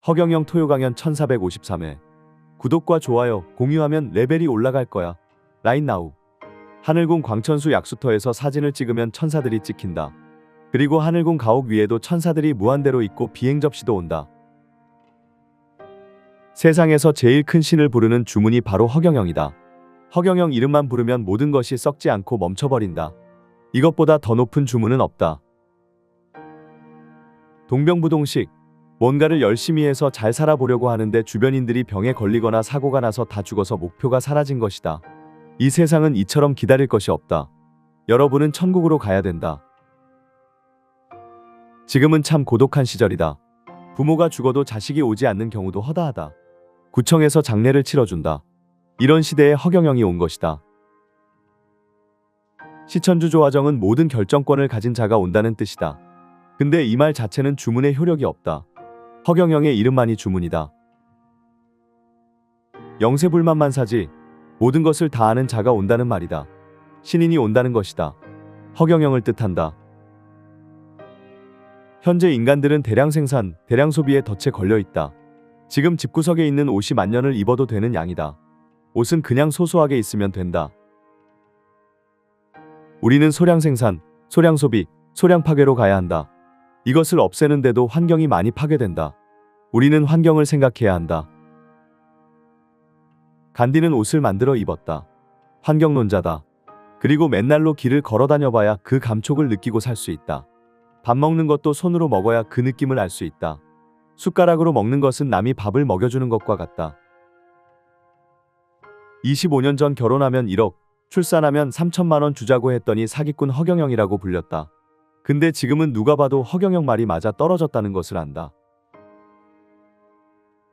허경영 토요 강연 1453회. 구독과 좋아요, 공유하면 레벨이 올라갈 거야. 라인 나우. 하늘궁 광천수 약수터에서 사진을 찍으면 천사들이 찍힌다. 그리고 하늘궁 가옥 위에도 천사들이 무한대로 있고 비행 접시도 온다. 세상에서 제일 큰 신을 부르는 주문이 바로 허경영이다. 허경영 이름만 부르면 모든 것이 썩지 않고 멈춰버린다. 이것보다 더 높은 주문은 없다. 동병부동식. 뭔가를 열심히 해서 잘 살아보려고 하는데 주변인들이 병에 걸리거나 사고가 나서 다 죽어서 목표가 사라진 것이다. 이 세상은 이처럼 기다릴 것이 없다. 여러분은 천국으로 가야 된다. 지금은 참 고독한 시절이다. 부모가 죽어도 자식이 오지 않는 경우도 허다하다. 구청에서 장례를 치러준다. 이런 시대에 허경영이 온 것이다. 시천주 조화정은 모든 결정권을 가진 자가 온다는 뜻이다. 근데 이 말 자체는 주문의 효력이 없다. 허경영의 이름만이 주문이다. 영세불만만사지. 모든 것을 다 아는 자가 온다는 말이다. 신인이 온다는 것이다. 허경영을 뜻한다. 현재 인간들은 대량 생산, 대량 소비에 덫에 걸려 있다. 지금 집구석에 있는 옷이 만년을 입어도 되는 양이다. 옷은 그냥 소소하게 있으면 된다. 우리는 소량 생산, 소량 소비, 소량 파괴로 가야 한다. 이것을 없애는데도 환경이 많이 파괴된다. 우리는 환경을 생각해야 한다. 간디는 옷을 만들어 입었다. 환경론자다. 그리고 맨날로 길을 걸어 다녀봐야 그 감촉을 느끼고 살 수 있다. 밥 먹는 것도 손으로 먹어야 그 느낌을 알 수 있다. 숟가락으로 먹는 것은 남이 밥을 먹여주는 것과 같다. 25년 전 결혼하면 1억, 출산하면 3천만 원 주자고 했더니 사기꾼 허경영이라고 불렸다. 근데 지금은 누가 봐도 허경영 말이 맞아 떨어졌다는 것을 안다.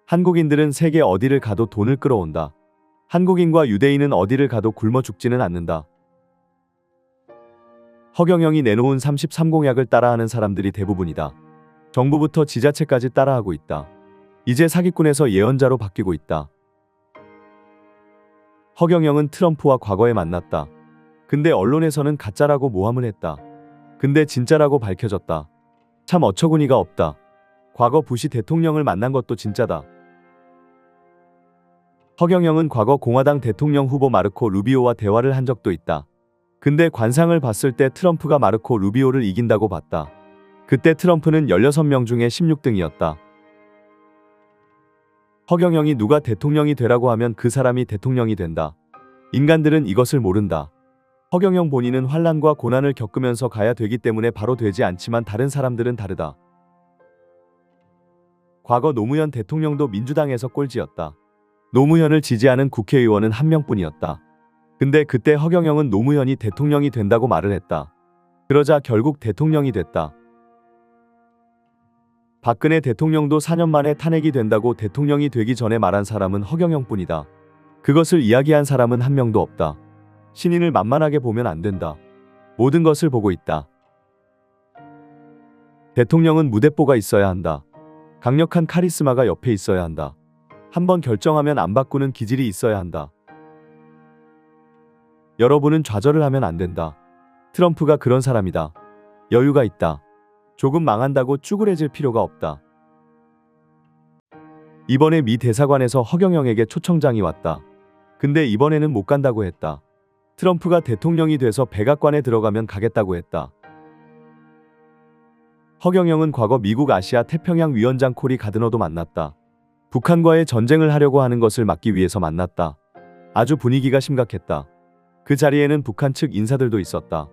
한국인들은 세계 어디를 가도 돈을 끌어온다. 한국인과 유대인은 어디를 가도 굶어 죽지는 않는다. 허경영이 내놓은 33공약을 따라하는 사람들이 대부분이다. 정부부터 지자체까지 따라하고 있다. 이제 사기꾼에서 예언자로 바뀌고 있다. 허경영은 트럼프와 과거에 만났다. 근데 언론에서는 가짜라고 모함을 했다. 근데 진짜라고 밝혀졌다. 참 어처구니가 없다. 과거 부시 대통령을 만난 것도 진짜다. 허경영은 과거 공화당 대통령 후보 마르코 루비오와 대화를 한 적도 있다. 근데 관상을 봤을 때 트럼프가 마르코 루비오를 이긴다고 봤다. 그때 트럼프는 16명 중에 16등이었다. 허경영이 누가 대통령이 되라고 하면 그 사람이 대통령이 된다. 인간들은 이것을 모른다. 허경영 본인은 환난과 고난을 겪으면서 가야 되기 때문에 바로 되지 않지만 다른 사람들은 다르다. 과거 노무현 대통령도 민주당에서 꼴찌였다. 노무현을 지지하는 국회의원은 한 명뿐이었다. 근데 그때 허경영은 노무현이 대통령이 된다고 말을 했다. 그러자 결국 대통령이 됐다. 박근혜 대통령도 4년 만에 탄핵이 된다고 대통령이 되기 전에 말한 사람은 허경영뿐이다. 그것을 이야기한 사람은 한 명도 없다. 신인을 만만하게 보면 안 된다. 모든 것을 보고 있다. 대통령은 무대뽀가 있어야 한다. 강력한 카리스마가 옆에 있어야 한다. 한번 결정하면 안 바꾸는 기질이 있어야 한다. 여러분은 좌절을 하면 안 된다. 트럼프가 그런 사람이다. 여유가 있다. 조금 망한다고 쭈그레질 필요가 없다. 이번에 미 대사관에서 허경영에게 초청장이 왔다. 근데 이번에는 못 간다고 했다. 트럼프가 대통령이 돼서 백악관에 들어가면 가겠다고 했다. 허경영은 과거 미국 아시아 태평양 위원장 코리 가드너도 만났다. 북한과의 전쟁을 하려고 하는 것을 막기 위해서 만났다. 아주 분위기가 심각했다. 그 자리에는 북한 측 인사들도 있었다.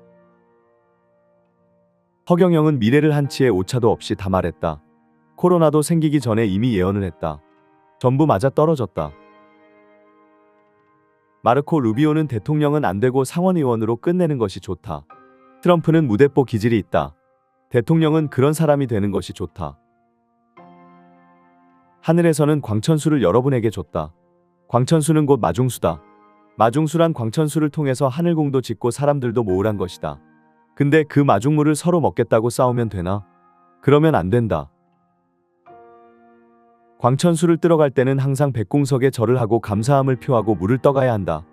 허경영은 미래를 한치의 오차도 없이 다 말했다. 코로나도 생기기 전에 이미 예언을 했다. 전부 맞아 떨어졌다. 마르코 루비오는 대통령은 안 되고 상원의원으로 끝내는 것이 좋다. 트럼프는 무대뽀 기질이 있다. 대통령은 그런 사람이 되는 것이 좋다. 하늘에서는 광천수를 여러분에게 줬다. 광천수는 곧 마중수다. 마중수란 광천수를 통해서 하늘궁도 짓고 사람들도 모으란 것이다. 근데 그 마중물을 서로 먹겠다고 싸우면 되나? 그러면 안 된다. 광천수를 뜨러 갈 때는 항상 백궁석에 절을 하고 감사함을 표하고 물을 떠가야 한다.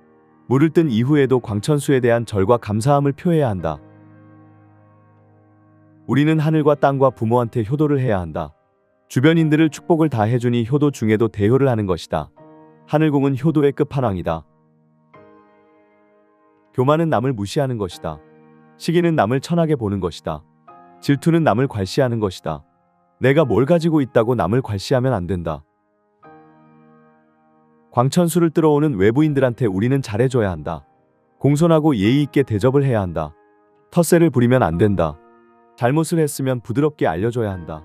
물을 뜬 이후에도 광천수에 대한 절과 감사함을 표해야 한다. 우리는 하늘과 땅과 부모한테 효도를 해야 한다. 주변인들을 축복을 다 해주니 효도 중에도 대효를 하는 것이다. 하늘공은 효도의 끝판왕이다. 교만은 남을 무시하는 것이다. 시기는 남을 천하게 보는 것이다. 질투는 남을 괄시하는 것이다. 내가 뭘 가지고 있다고 남을 괄시하면 안 된다. 광천수를 들어오는 외부인들한테 우리는 잘해줘야 한다. 공손하고 예의 있게 대접을 해야 한다. 텃세를 부리면 안 된다. 잘못을 했으면 부드럽게 알려줘야 한다.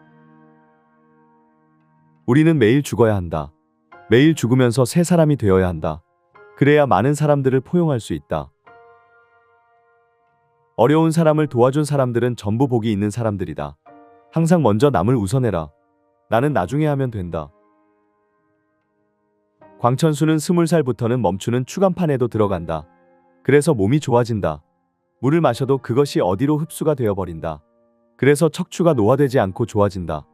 우리는 매일 죽어야 한다. 매일 죽으면서 새 사람이 되어야 한다. 그래야 많은 사람들을 포용할 수 있다. 어려운 사람을 도와준 사람들은 전부 복이 있는 사람들이다. 항상 먼저 남을 우선해라. 나는 나중에 하면 된다. 광천수는 20살부터는 멈추는 추간판에도 들어간다. 그래서 몸이 좋아진다. 물을 마셔도 그것이 어디로 흡수가 되어버린다. 그래서 척추가 노화되지 않고 좋아진다.